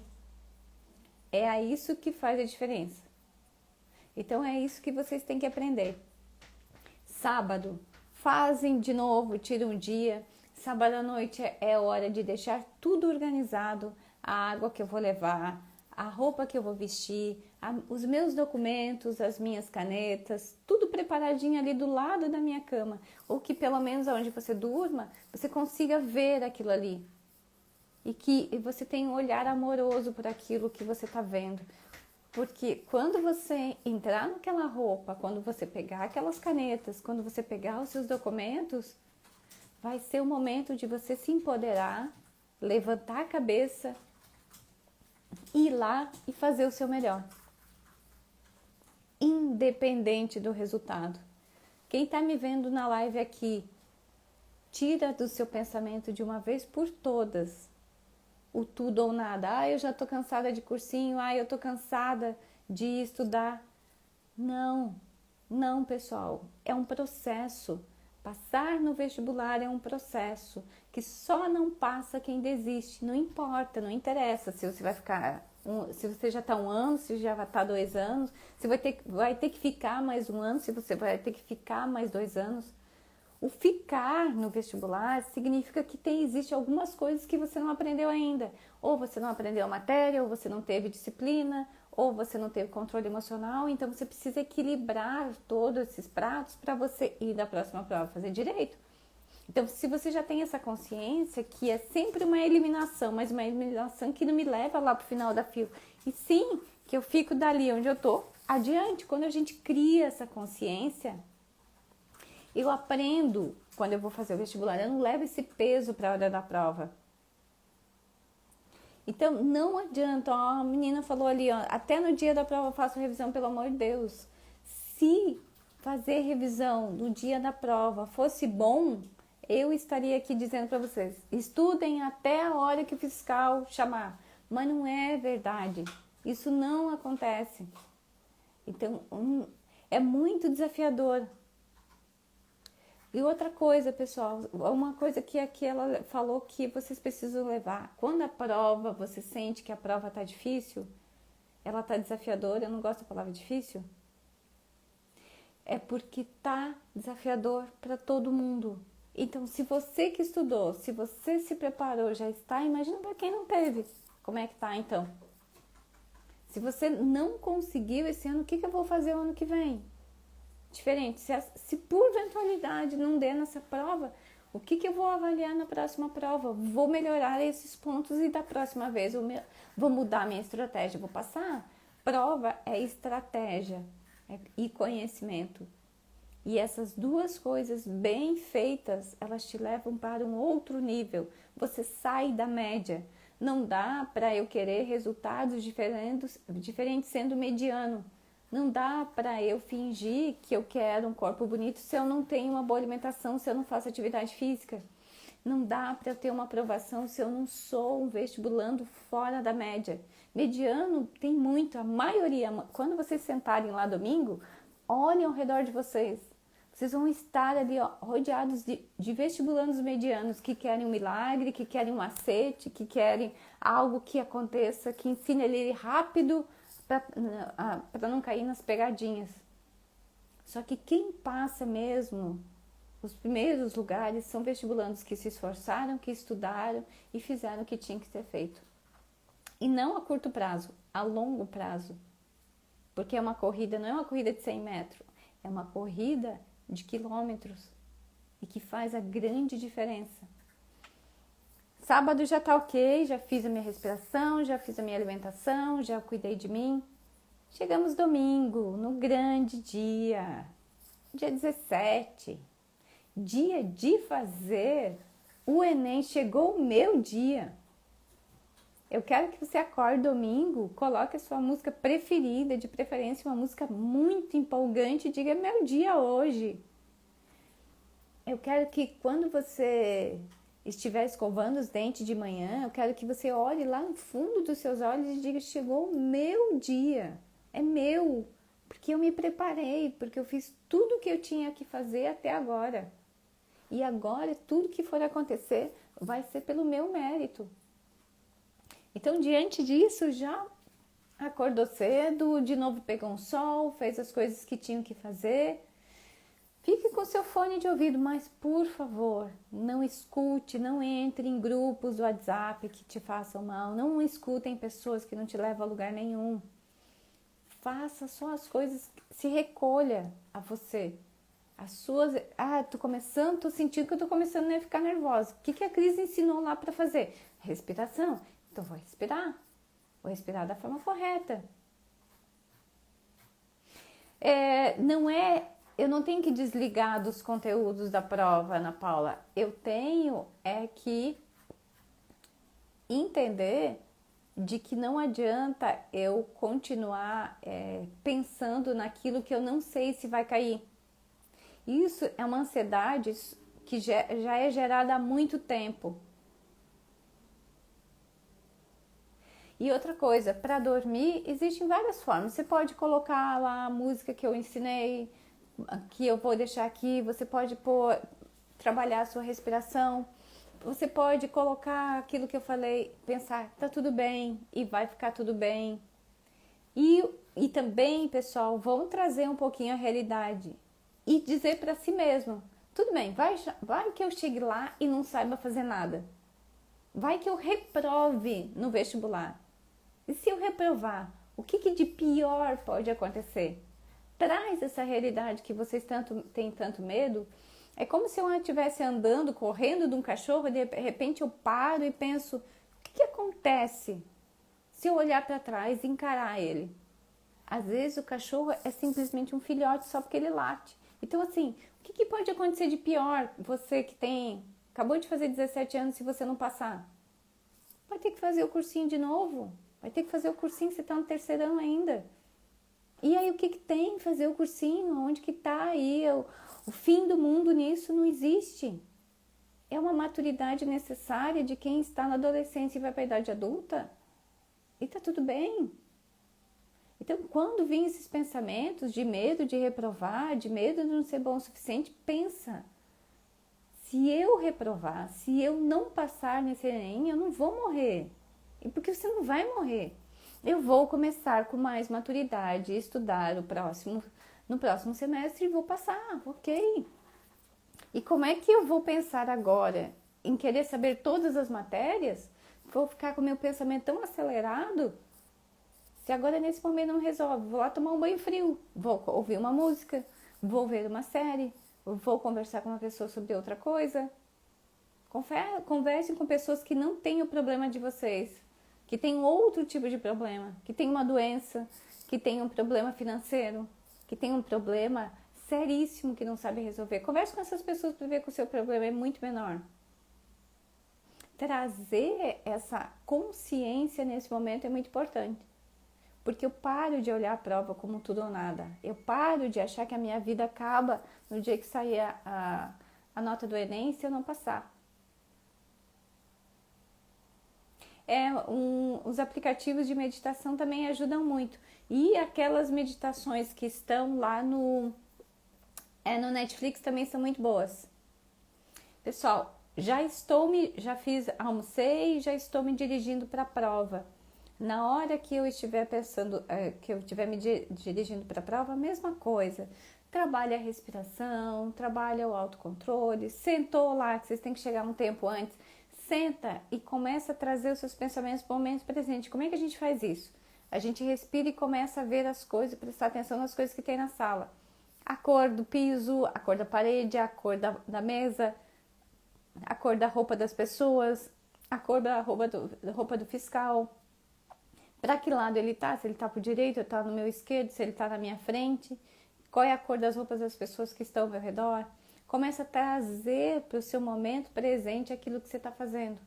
É isso que faz a diferença. Então é isso que vocês têm que aprender. Sábado, fazem de novo, tira um dia. Sábado à noite é hora de deixar tudo organizado, a água que eu vou levar, a roupa que eu vou vestir, os meus documentos, as minhas canetas, tudo preparadinho ali do lado da minha cama. Ou que pelo menos onde você durma, você consiga ver aquilo ali. E que você tenha um olhar amoroso por aquilo que você está vendo. Porque quando você entrar naquela roupa, quando você pegar aquelas canetas, quando você pegar os seus documentos, vai ser o momento de você se empoderar, levantar a cabeça, ir lá e fazer o seu melhor. Independente do resultado. Quem está me vendo na live aqui, tira do seu pensamento de uma vez por todas o tudo ou nada. Eu já estou cansada de cursinho, eu estou cansada de estudar. Não, pessoal, é um processo. Passar no vestibular é um processo que só não passa quem desiste. Não importa, não interessa se você vai ficar Se você já está 1 ano, se já está 2 anos, se vai ter que ficar mais 1 ano, se você vai ter que ficar mais 2 anos. O ficar no vestibular significa que existe algumas coisas que você não aprendeu ainda. Ou você não aprendeu a matéria, ou você não teve disciplina, ou você não teve controle emocional. Então você precisa equilibrar todos esses pratos para você ir da próxima prova fazer direito. Então, se você já tem essa consciência que é sempre uma eliminação, mas uma eliminação que não me leva lá para o final da fila, e sim que eu fico dali onde eu tô adiante. Quando a gente cria essa consciência, eu aprendo, quando eu vou fazer o vestibular, eu não levo esse peso para a hora da prova. Então, não adianta, ó, a menina falou ali, ó, até no dia da prova eu faço revisão, pelo amor de Deus. Se fazer revisão no dia da prova fosse bom, eu estaria aqui dizendo para vocês, estudem até a hora que o fiscal chamar. Mas não é verdade. Isso não acontece. Então, é muito desafiador. E outra coisa, pessoal, uma coisa que aqui ela falou que vocês precisam levar. Quando a prova, você sente que a prova está difícil, ela está desafiadora, eu não gosto da palavra difícil, é porque está desafiador para todo mundo. Então, se você que estudou, se você se preparou, já está, imagina para quem não teve. Como é que tá, então? Se você não conseguiu esse ano, o que eu vou fazer o ano que vem? Diferente. Se por eventualidade não der nessa prova, o que eu vou avaliar na próxima prova? Vou melhorar esses pontos e da próxima vez vou mudar a minha estratégia, vou passar? Prova é estratégia e conhecimento. E essas duas coisas bem feitas, elas te levam para um outro nível. Você sai da média. Não dá para eu querer resultados diferentes sendo mediano. Não dá para eu fingir que eu quero um corpo bonito se eu não tenho uma boa alimentação, se eu não faço atividade física. Não dá para eu ter uma aprovação se eu não sou um vestibulando fora da média. Mediano tem muito, a maioria. Quando vocês sentarem lá domingo, olhem ao redor de vocês. Vocês vão estar ali, ó, rodeados de vestibulandos medianos que querem um milagre, que querem um macete, que querem algo que aconteça, que ensine ele rápido para não cair nas pegadinhas. Só que quem passa mesmo os primeiros lugares são vestibulandos que se esforçaram, que estudaram e fizeram o que tinha que ser feito. E não a curto prazo, a longo prazo. Porque é uma corrida, não é uma corrida de 100 metros, é uma corrida de quilômetros e que faz a grande diferença. Sábado já tá ok, já fiz a minha respiração, já fiz a minha alimentação, já cuidei de mim. Chegamos domingo, no grande dia 17, dia de fazer o Enem, chegou o meu dia. Eu quero que você acorde domingo, coloque a sua música preferida, de preferência uma música muito empolgante e diga, é meu dia hoje. Eu quero que quando você estiver escovando os dentes de manhã, eu quero que você olhe lá no fundo dos seus olhos e diga, chegou o meu dia, é meu, porque eu me preparei, porque eu fiz tudo o que eu tinha que fazer até agora. E agora, tudo que for acontecer vai ser pelo meu mérito. Então, diante disso, já acordou cedo, de novo pegou um sol, fez as coisas que tinham que fazer. Fique com seu fone de ouvido, mas por favor, não escute, não entre em grupos do WhatsApp que te façam mal, não escutem pessoas que não te levam a lugar nenhum. Faça só as coisas, se recolha a você. As suas... tô sentindo que eu tô começando a ficar nervosa. O que a Cris ensinou lá para fazer? Respiração. Então vou respirar da forma correta. Eu não tenho que desligar dos conteúdos da prova, Ana Paula. Eu tenho que entender de que não adianta eu continuar pensando naquilo que eu não sei se vai cair. Isso é uma ansiedade que já é gerada há muito tempo. E outra coisa, para dormir existem várias formas. Você pode colocar lá a música que eu ensinei, que eu vou deixar aqui. Você pode trabalhar a sua respiração. Você pode colocar aquilo que eu falei, pensar, tá tudo bem e vai ficar tudo bem. E também, pessoal, vão trazer um pouquinho a realidade e dizer para si mesmo, tudo bem, vai que eu chegue lá e não saiba fazer nada. Vai que eu reprove no vestibular. E se eu reprovar, o que de pior pode acontecer? Traz essa realidade que vocês têm tanto medo. É como se eu estivesse andando, correndo de um cachorro e de repente eu paro e penso, o que acontece se eu olhar para trás e encarar ele? Às vezes o cachorro é simplesmente um filhote só porque ele late. Então assim, o que pode acontecer de pior? Você que acabou de fazer 17 anos, se você não passar, vai ter que fazer o cursinho de novo. Vai ter que fazer o cursinho, você está no terceirão ainda. E aí o que tem fazer o cursinho? Onde que está aí? O fim do mundo nisso não existe. É uma maturidade necessária de quem está na adolescência e vai para a idade adulta. E tá tudo bem. Então, quando vêm esses pensamentos de medo de reprovar, de medo de não ser bom o suficiente, pensa. Se eu reprovar, se eu não passar nesse Enem, eu não vou morrer. E porque você não vai morrer. Eu vou começar com mais maturidade, estudar no próximo semestre e vou passar, ok? E como é que eu vou pensar agora em querer saber todas as matérias? Vou ficar com o meu pensamento tão acelerado? Se agora nesse momento não resolve, vou lá tomar um banho frio, vou ouvir uma música, vou ver uma série, vou conversar com uma pessoa sobre outra coisa. Conversem com pessoas que não têm o problema de vocês, que têm outro tipo de problema, que têm uma doença, que têm um problema financeiro, que têm um problema seríssimo que não sabe resolver. Converse com essas pessoas para ver que o seu problema é muito menor. Trazer essa consciência nesse momento é muito importante. Porque eu paro de olhar a prova como tudo ou nada. Eu paro de achar que a minha vida acaba no dia que sair a nota do Enem se eu não passar. Os aplicativos de meditação também ajudam muito. E aquelas meditações que estão lá no Netflix também são muito boas. Pessoal, almocei e já estou me dirigindo para a prova. Na hora que eu estiver pensando, que eu estiver me dirigindo para a prova, a mesma coisa. Trabalha a respiração, trabalha o autocontrole. Sentou lá, que vocês têm que chegar um tempo antes. Senta e começa a trazer os seus pensamentos para o momento presente. Como é que a gente faz isso? A gente respira e começa a ver as coisas, prestar atenção nas coisas que tem na sala. A cor do piso, a cor da parede, a cor da mesa, a cor da roupa das pessoas, a cor da roupa do fiscal. Para que lado ele tá? Se ele tá pro direito, ele tá no meu esquerdo, se ele tá na minha frente. Qual é a cor das roupas das pessoas que estão ao meu redor? Começa a trazer para o seu momento presente aquilo que você está fazendo.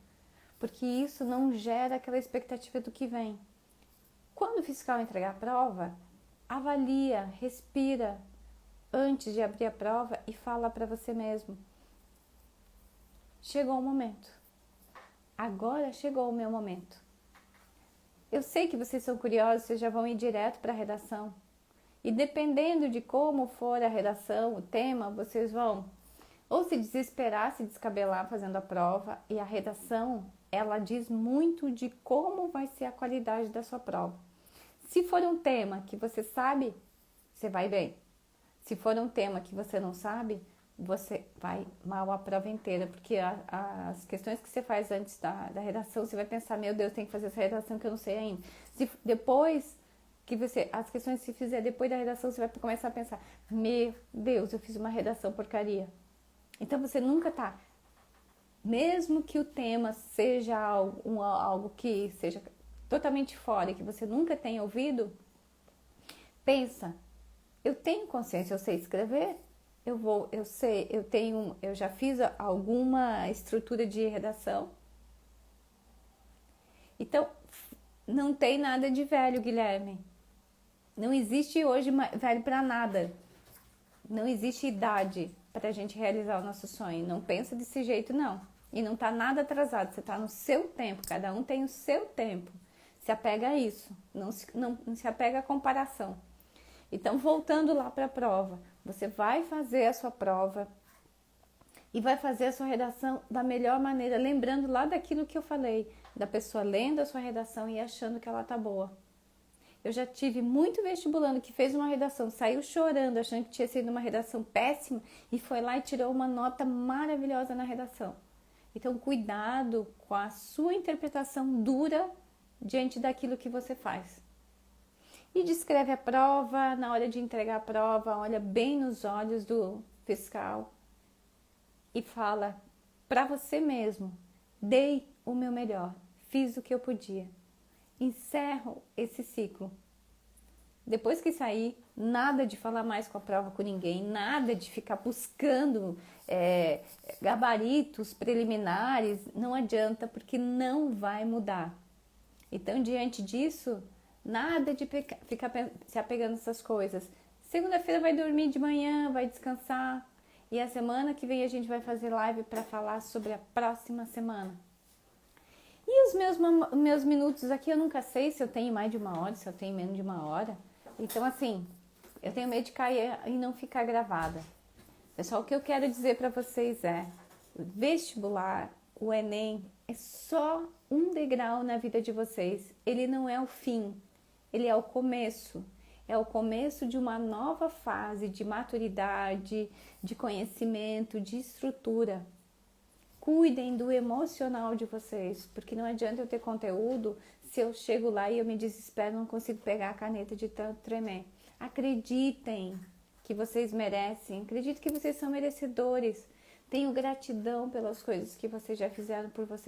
Porque isso não gera aquela expectativa do que vem. Quando o fiscal entregar a prova, avalia, respira antes de abrir a prova e fala para você mesmo. Chegou o momento. Agora chegou o meu momento. Eu sei que vocês são curiosos, vocês já vão ir direto para a redação. E dependendo de como for a redação, o tema, vocês vão ou se desesperar, se descabelar fazendo a prova. E a redação, ela diz muito de como vai ser a qualidade da sua prova. Se for um tema que você sabe, você vai bem. Se for um tema que você não sabe, você vai mal a prova inteira, porque as questões que você faz antes da redação, você vai pensar, meu Deus, tem que fazer essa redação que eu não sei ainda. Depois que as questões que você fizer depois da redação, você vai começar a pensar, meu Deus, eu fiz uma redação porcaria. Então você nunca tá, mesmo que o tema seja algo que seja totalmente fora e que você nunca tenha ouvido, pensa, eu tenho consciência, eu sei escrever, eu já fiz alguma estrutura de redação. Então, não tem nada de velho, Guilherme. Não existe hoje velho para nada. Não existe idade para a gente realizar o nosso sonho. Não pensa desse jeito, não. E não tá nada atrasado, você tá no seu tempo. Cada um tem o seu tempo. Se apega a isso. Não se apega à comparação. Então, voltando lá para a prova. Você vai fazer a sua prova e vai fazer a sua redação da melhor maneira, lembrando lá daquilo que eu falei, da pessoa lendo a sua redação e achando que ela tá boa. Eu já tive muito vestibulando que fez uma redação, saiu chorando, achando que tinha sido uma redação péssima e foi lá e tirou uma nota maravilhosa na redação. Então, cuidado com a sua interpretação dura diante daquilo que você faz. E descreve a prova, na hora de entregar a prova, olha bem nos olhos do fiscal e fala para você mesmo: dei o meu melhor, fiz o que eu podia. Encerro esse ciclo. Depois que sair, nada de falar mais com a prova com ninguém, nada de ficar buscando gabaritos preliminares, não adianta, porque não vai mudar. Então, diante disso, nada de ficar se apegando a essas coisas. Segunda-feira vai dormir de manhã, vai descansar. E a semana que vem a gente vai fazer live para falar sobre a próxima semana. E os meus minutos aqui, eu nunca sei se eu tenho mais de uma hora, se eu tenho menos de uma hora. Então, assim, eu tenho medo de cair e não ficar gravada. Pessoal, o que eu quero dizer para vocês é: o vestibular, o Enem, é só um degrau na vida de vocês. Ele não é o fim, ele é o começo. É o começo de uma nova fase de maturidade, de conhecimento, de estrutura. Cuidem do emocional de vocês, porque não adianta eu ter conteúdo se eu chego lá e eu me desespero, não consigo pegar a caneta de tanto tremer. Acreditem que vocês merecem, acreditem que vocês são merecedores. Tenham gratidão pelas coisas que vocês já fizeram por vocês.